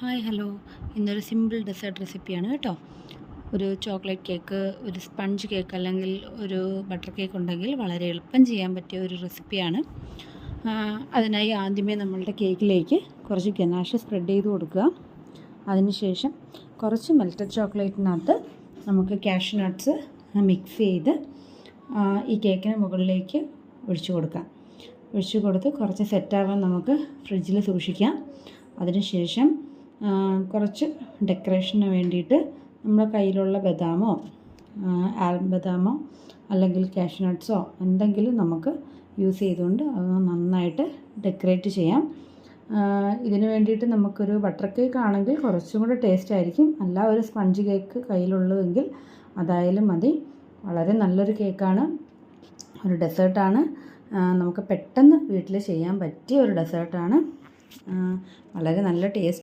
Hi hello, ഇന്നൊരു simple desert റെസിപ്പിയാണ് കേട്ടോ. ഒരു ചോക്ലേറ്റ് കേക്ക്, ഒരു സ്പഞ്ച് കേക്ക് അല്ലെങ്കിൽ ഒരു ബട്ടർ കേക്ക് ഉണ്ടെങ്കിൽ വളരെ എളുപ്പം ചെയ്യാൻ പറ്റിയ ഒരു റെസിപ്പിയാണ്. അതിനായി ആദ്യമേ നമ്മളുടെ കേക്കിലേക്ക് കുറച്ച് ഗനാഷ് സ്പ്രെഡ് ചെയ്ത് കൊടുക്കുക. അതിനുശേഷം കുറച്ച് മെൽറ്റഡ് ചോക്ലേറ്റിനകത്ത് നമുക്ക് കാഷ്യൂ നട്ട്സ് മിക്സ് ചെയ്ത് ഈ കേക്കിന് മുകളിലേക്ക് ഒഴിച്ചു കൊടുക്കാം. ഒഴിച്ചു കൊടുത്ത് കുറച്ച് സെറ്റാവാൻ നമുക്ക് ഫ്രിഡ്ജിൽ സൂക്ഷിക്കാം. അതിനുശേഷം കുറച്ച് ഡെക്കറേഷന് വേണ്ടിയിട്ട് നമ്മുടെ കയ്യിലുള്ള ബദാമോ ബദാമോ അല്ലെങ്കിൽ കാഷ്യൂ നട്ട്സോ എന്തെങ്കിലും നമുക്ക് യൂസ് ചെയ്തുകൊണ്ട് അത് നന്നായിട്ട് ഡെക്കറേറ്റ് ചെയ്യാം. ഇതിന് വേണ്ടിയിട്ട് നമുക്കൊരു ബട്ടർ കേക്ക് ആണെങ്കിൽ കുറച്ചും കൂടെ ടേസ്റ്റ് ആയിരിക്കും. അല്ല, ഒരു സ്പഞ്ച് കേക്ക് കയ്യിലുള്ളതെങ്കിൽ അതായാലും മതി. വളരെ നല്ലൊരു കേക്കാണ്, ഒരു ഡെസേർട്ടാണ്. നമുക്ക് പെട്ടെന്ന് വീട്ടിൽ ചെയ്യാൻ പറ്റിയ ഒരു ഡെസേർട്ടാണ്. വളരെ നല്ല ടേസ്റ്റ്